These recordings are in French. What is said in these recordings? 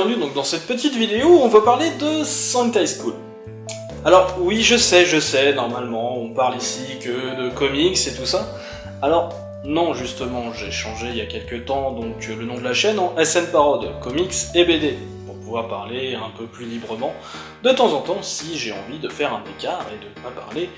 bienvenue donc dans cette petite vidéo où on va parler de Sentai School. Alors oui, je sais, normalement on parle ici que de comics et tout ça. Alors non, justement, j'ai changé il y a quelques temps donc le nom de la chaîne en SN Parode, comics et BD, pour pouvoir parler un peu plus librement de temps en temps si j'ai envie de faire un écart et de ne pas parler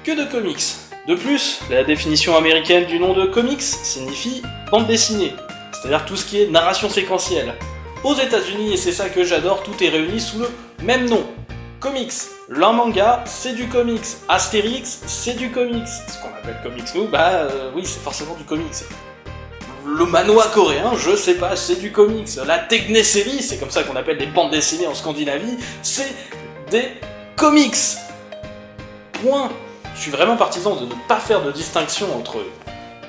que de comics. De plus, la définition américaine du nom de comics signifie bande dessinée, c'est-à-dire tout ce qui est narration séquentielle. Aux États-Unis, et c'est ça que j'adore, tout est réuni sous le même nom. Comics. L'un manga, c'est du comics. Astérix, c'est du comics. Ce qu'on appelle comics nous, oui, c'est forcément du comics. Le manhwa coréen, je sais pas, c'est du comics. La techné-série, c'est comme ça qu'on appelle les bandes dessinées en Scandinavie, c'est des comics. Point. Je suis vraiment partisan de ne pas faire de distinction entre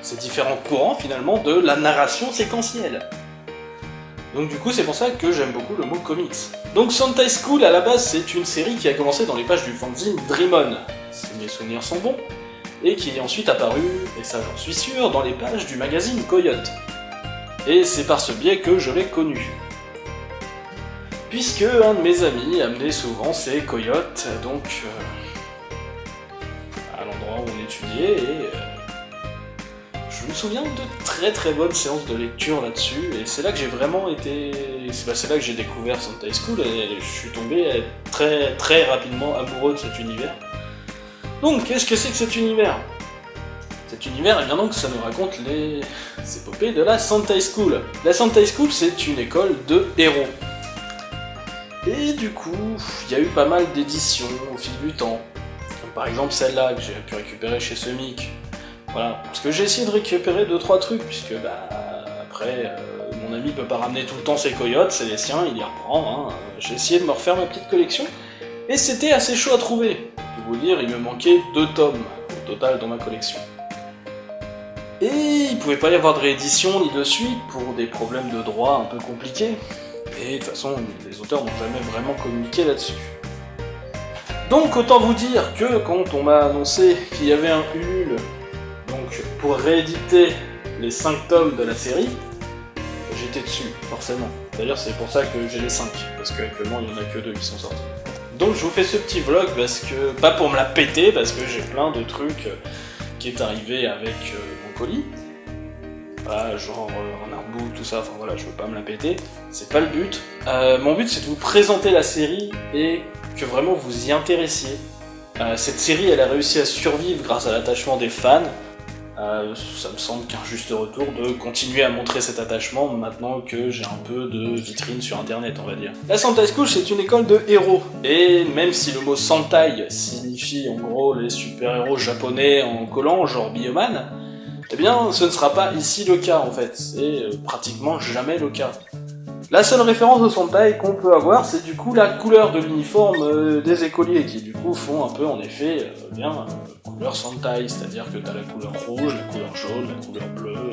ces différents courants, finalement, de la narration séquentielle. Donc du coup, c'est pour ça que j'aime beaucoup le mot comics. Donc Sentai School, à la base, c'est une série qui a commencé dans les pages du fanzine Dream On, si mes souvenirs sont bons, et qui est ensuite apparue, et ça j'en suis sûr, dans les pages du magazine Coyote. Et c'est par ce biais que je l'ai connu. Puisque un de mes amis amenait souvent ses Coyotes, donc à l'endroit où on étudiait, et je me souviens de très bonnes séances de lecture là-dessus, et c'est là que j'ai vraiment été... c'est là que j'ai découvert Sentai School, et je suis tombé très rapidement amoureux de cet univers. Donc, qu'est-ce que c'est que cet univers? Cet univers, eh bien donc, ça nous raconte les épopées de la Sentai School. La Sentai School, c'est une école de héros. Et du coup, il y a eu pas mal d'éditions au fil du temps. Comme par exemple celle-là, que j'ai pu récupérer chez Semic. Voilà, parce que j'ai essayé de récupérer 2-3 trucs, puisque après, mon ami peut pas ramener tout le temps ses coyotes, c'est les siens, il y reprend, hein. J'ai essayé de me refaire ma petite collection, et c'était assez chaud à trouver. Je peux vous dire, il me manquait 2 tomes au total dans ma collection. Et il pouvait pas y avoir de réédition ni de suite pour des problèmes de droit un peu compliqués, et de toute façon, les auteurs n'ont jamais vraiment communiqué là-dessus. Donc autant vous dire que quand on m'a annoncé qu'il y avait un Ulule pour rééditer les 5 tomes de la série, j'étais dessus, forcément. D'ailleurs, c'est pour ça que j'ai les 5, parce qu'actuellement, il n'y en a que 2 qui sont sortis. Donc je vous fais ce petit vlog, parce que pas pour me la péter, parce que j'ai plein de trucs qui est arrivé avec mon colis. Voilà, genre un artbook, tout ça, enfin voilà, je veux pas me la péter, c'est pas le but. Mon but, c'est de vous présenter la série, et que vraiment vous y intéressiez. Cette série, elle a réussi à survivre grâce à l'attachement des fans. Ça me semble qu'un juste retour de continuer à montrer cet attachement maintenant que j'ai un peu de vitrine sur internet, on va dire. La Sentai School, c'est une école de héros, et même si le mot Sentai signifie en gros les super-héros japonais en collant, genre Bioman, eh bien ce ne sera pas ici le cas en fait, c'est pratiquement jamais le cas. La seule référence au Sentai qu'on peut avoir, c'est du coup la couleur de l'uniforme des écoliers, qui du coup font un peu en effet couleur Sentai, c'est-à-dire que t'as la couleur rouge, la couleur jaune, la couleur bleue,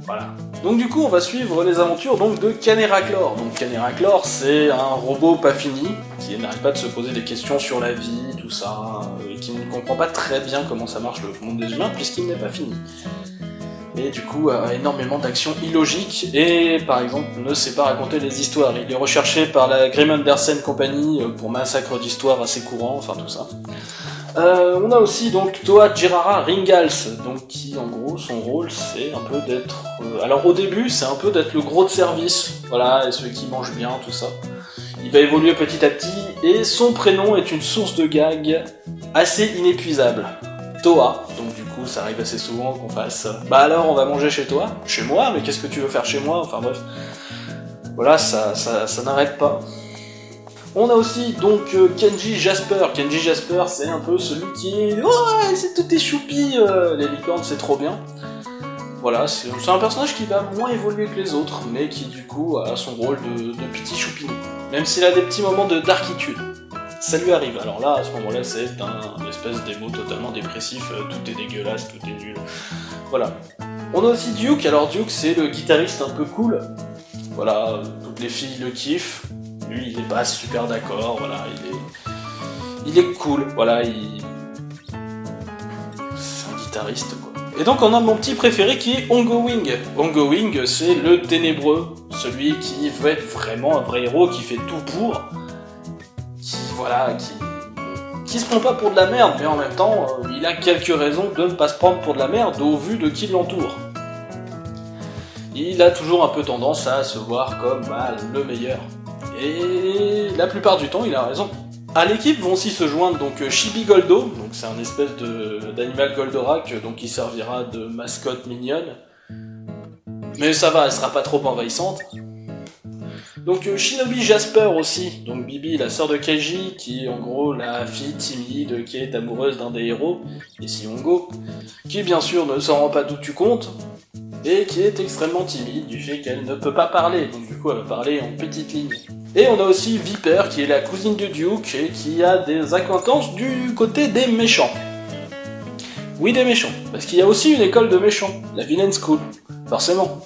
voilà. Donc du coup on va suivre les aventures donc de Caneraclor. Donc Caneraclor, c'est un robot pas fini, qui n'arrête pas de se poser des questions sur la vie, tout ça, et qui ne comprend pas très bien comment ça marche le monde des humains, puisqu'il n'est pas fini. Et du coup a énormément d'actions illogiques, et par exemple ne sait pas raconter les histoires. Il est recherché par la Grim Andersen Company pour massacre d'histoires assez courant, enfin tout ça. On a aussi donc Toa Jirara Ringals, donc qui en gros son rôle c'est un peu d'être... alors au début c'est un peu d'être le gros de service, voilà, et celui qui mange bien, tout ça. Il va évoluer petit à petit, et son prénom est une source de gags assez inépuisable. Toa, donc du coup ça arrive assez souvent qu'on fasse bah alors on va manger chez toi, chez moi, mais qu'est-ce que tu veux faire chez moi, enfin bref. Voilà, ça n'arrête pas. On a aussi donc Kenji Jasper. Kenji Jasper, c'est un peu celui qui est... oh, c'est tout est choupi, les licornes c'est trop bien. Voilà, c'est un personnage qui va moins évoluer que les autres, mais qui du coup a son rôle de petit choupinou. Même s'il a des petits moments de darkitude. Ça lui arrive, alors là, à ce moment-là, c'est un espèce d'émo totalement dépressif, tout est dégueulasse, tout est nul. Voilà. On a aussi Duke, alors Duke c'est le guitariste un peu cool. Voilà, toutes les filles le kiffent. Lui, il est pas super d'accord, voilà, il est cool, voilà, c'est un guitariste, quoi. Et donc on a mon petit préféré qui est Ongoing. Ongoing, c'est le ténébreux, celui qui veut être vraiment un vrai héros, qui fait tout pour, qui se prend pas pour de la merde, mais en même temps, il a quelques raisons de ne pas se prendre pour de la merde au vu de qui l'entoure. Il a toujours un peu tendance à se voir comme le meilleur. Et la plupart du temps, il a raison. À l'équipe vont aussi se joindre donc Chibi Goldo, donc c'est un espèce d'animal Goldorak, donc qui servira de mascotte mignonne. Mais ça va, elle sera pas trop envahissante. Donc Shinobi Jasper aussi, donc Bibi, la sœur de Keiji, qui est en gros la fille timide qui est amoureuse d'un des héros, ici Hongo, qui bien sûr ne s'en rend pas tout du compte, et qui est extrêmement timide du fait qu'elle ne peut pas parler, donc du coup elle va parler en petite ligne. Et on a aussi Viper, qui est la cousine de Duke, et qui a des acquaintances du côté des méchants. Oui, des méchants, parce qu'il y a aussi une école de méchants, la Villain School, forcément.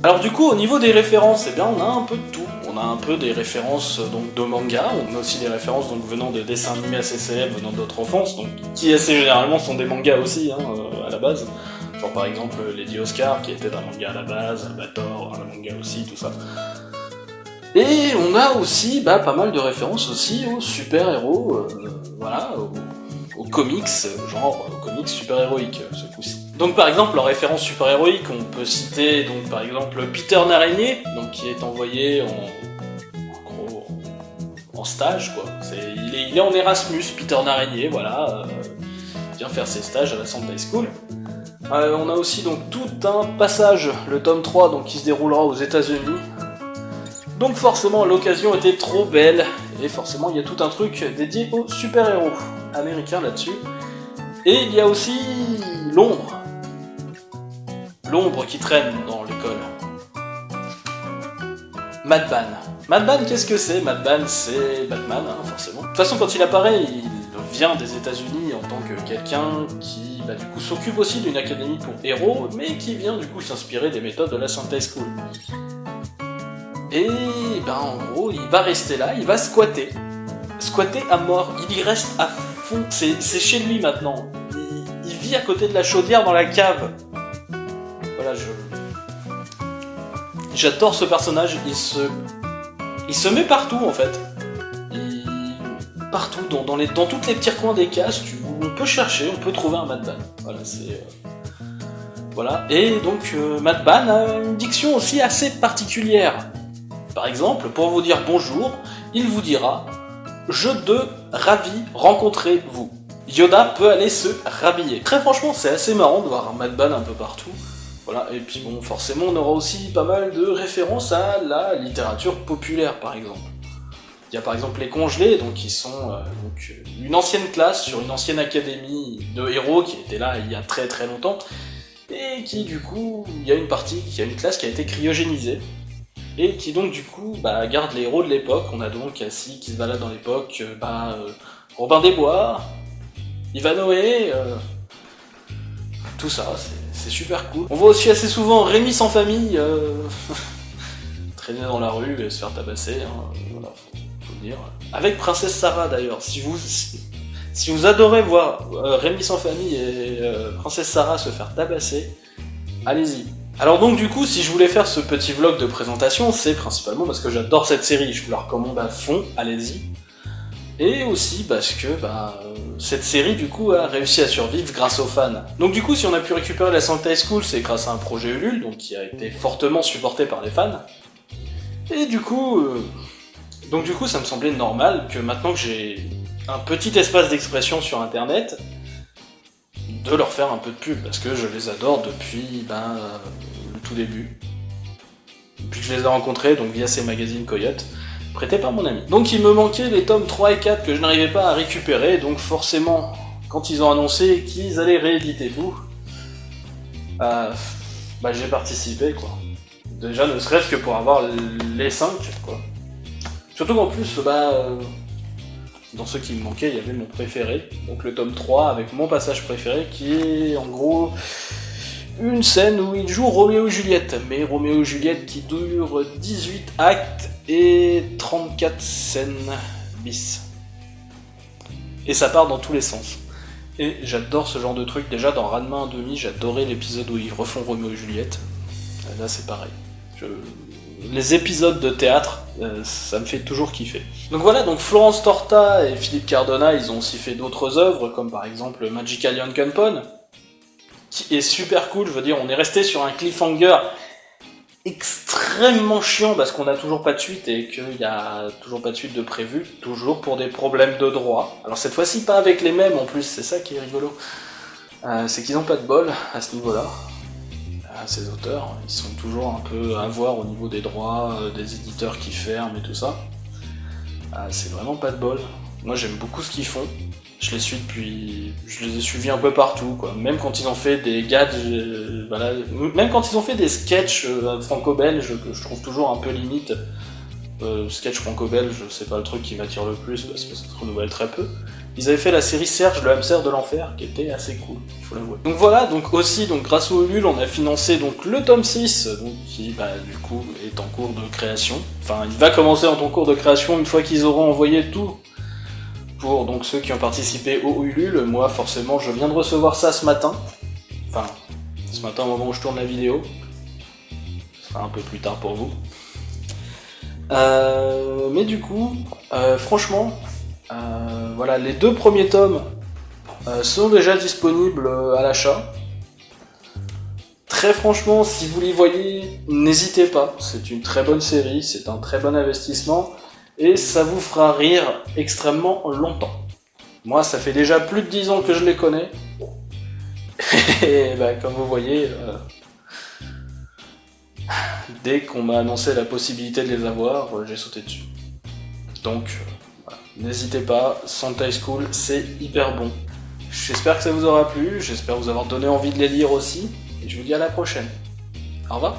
Alors du coup, au niveau des références, eh bien, on a un peu de tout. On a un peu des références donc, de manga, on a aussi des références donc, venant de dessins animés assez célèbres, venant d'autres enfances, donc, qui assez généralement sont des mangas aussi, à la base. Genre par exemple Lady Oscar, qui était un manga à la base, Albator, un manga aussi, tout ça. Et on a aussi pas mal de références aussi aux super-héros, aux comics, genre aux comics super-héroïques, ce coup-ci. Donc par exemple, en référence super-héroïque, on peut citer donc par exemple Peter Narigné, donc qui est envoyé en stage, quoi. Il est en Erasmus, Peter Narigné, voilà, vient faire ses stages à la Sentai School. On a aussi donc tout un passage, le tome 3, donc qui se déroulera aux États-Unis. Donc forcément l'occasion était trop belle, et forcément il y a tout un truc dédié aux super-héros américains là-dessus. Et il y a aussi l'ombre. L'ombre qui traîne dans l'école. Madban. Madban, qu'est-ce que c'est? Madban, c'est Batman, forcément. De toute façon, quand il apparaît, il vient des États-Unis en tant que quelqu'un qui, du coup, s'occupe aussi d'une académie pour héros, mais qui vient, du coup, s'inspirer des méthodes de la Sentai School. Et, en gros, il va rester là, il va squatter. Squatter à mort, il y reste à fond. C'est chez lui, maintenant. Il vit à côté de la chaudière dans la cave. Voilà, j'adore ce personnage, il se met partout en fait. Partout, dans tous les petits recoins des cases, on peut chercher, on peut trouver un Madban. Voilà, Voilà, et donc Madban a une diction aussi assez particulière. Par exemple, pour vous dire bonjour, il vous dira « Je te ravi rencontrer vous ». Yoda peut aller se rhabiller. Très franchement, c'est assez marrant de voir un Madban un peu partout. Voilà, et puis bon, forcément, on aura aussi pas mal de références à la littérature populaire, par exemple. Il y a par exemple les Congelés, donc qui sont une ancienne classe sur une ancienne académie de héros qui était là il y a très très longtemps, et qui du coup, il y a une classe qui a été cryogénisée, et qui donc du coup garde les héros de l'époque. On a donc Cassie qui se balade dans l'époque, Robin des Bois, Ivanoé, tout ça, c'est super cool. On voit aussi assez souvent Rémi sans famille traîner dans la rue et se faire tabasser, voilà, faut le dire. Avec Princesse Sarah d'ailleurs, si vous adorez voir Rémi sans famille et Princesse Sarah se faire tabasser, allez-y. Alors donc du coup, si je voulais faire ce petit vlog de présentation, c'est principalement parce que j'adore cette série, je vous la recommande à fond, allez-y. Et aussi parce que cette série du coup a réussi à survivre grâce aux fans. Donc du coup, si on a pu récupérer la Sentai School, c'est grâce à un projet Ulule, donc qui a été fortement supporté par les fans. Et du coup, ça me semblait normal que maintenant que j'ai un petit espace d'expression sur internet, de leur faire un peu de pub, parce que je les adore depuis le tout début. Depuis que je les ai rencontrés, donc via ces magazines Coyote, prêtés par mon ami. Donc il me manquait les tomes 3 et 4 que je n'arrivais pas à récupérer, donc forcément, quand ils ont annoncé qu'ils allaient rééditer tout, j'ai participé, quoi. Déjà, ne serait-ce que pour avoir les 5, quoi. Surtout qu'en plus, dans ceux qui me manquaient, il y avait mon préféré, donc le tome 3 avec mon passage préféré, qui est en gros une scène où il joue Roméo et Juliette, mais Roméo et Juliette qui dure 18 actes et 34 scènes bis. Et ça part dans tous les sens. Et j'adore ce genre de truc. Déjà dans Ranma 1,5, j'adorais l'épisode où ils refont Roméo et Juliette. là c'est pareil. Les épisodes de théâtre, ça me fait toujours kiffer. Donc voilà, donc Florence Torta et Philippe Cardona, ils ont aussi fait d'autres œuvres, comme par exemple Magical Young Compon, qui est super cool, je veux dire, on est resté sur un cliffhanger extrêmement chiant parce qu'on n'a toujours pas de suite et qu'il y a toujours pas de suite de prévu, toujours pour des problèmes de droit. Alors cette fois-ci pas avec les mêmes en plus, c'est ça qui est rigolo. C'est qu'ils n'ont pas de bol à ce niveau-là. Ces auteurs, ils sont toujours un peu à voir au niveau des droits, des éditeurs qui ferment et tout ça. C'est vraiment pas de bol. Moi j'aime beaucoup ce qu'ils font. Je les ai suivis un peu partout, quoi. Même quand ils ont fait des gags, voilà, même quand ils ont fait des sketchs franco-belges que je trouve toujours un peu limite. Sketch franco-belge, c'est pas le truc qui m'attire le plus parce que ça se renouvelle très peu. Ils avaient fait la série Serge, le hamster de l'enfer, qui était assez cool, il faut l'avouer. Donc voilà, donc aussi, donc grâce au Ulule, on a financé donc le tome 6, donc, qui du coup est en cours de création. Enfin, il va commencer en cours de création une fois qu'ils auront envoyé tout pour donc ceux qui ont participé au Ulule. Moi, forcément, je viens de recevoir ça ce matin. Enfin, ce matin au moment où je tourne la vidéo. Ce sera un peu plus tard pour vous. Mais du coup, franchement, voilà, les 2 premiers tomes sont déjà disponibles à l'achat. Très franchement, si vous les voyez, n'hésitez pas, c'est une très bonne série, c'est un très bon investissement, et ça vous fera rire extrêmement longtemps. Moi, ça fait déjà plus de 10 ans que je les connais, et comme vous voyez, dès qu'on m'a annoncé la possibilité de les avoir, j'ai sauté dessus. Donc, voilà. N'hésitez pas, Sentai School, c'est hyper bon. J'espère que ça vous aura plu, j'espère vous avoir donné envie de les lire aussi, et je vous dis à la prochaine. Au revoir.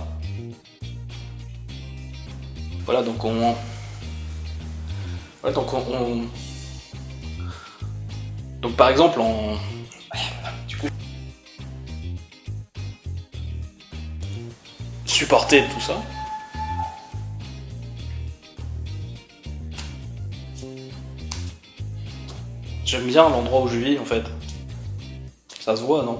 Voilà, donc on... Voilà, donc par exemple, du coup... Supporter tout ça. J'aime bien l'endroit où je vis en fait. Ça se voit, non ?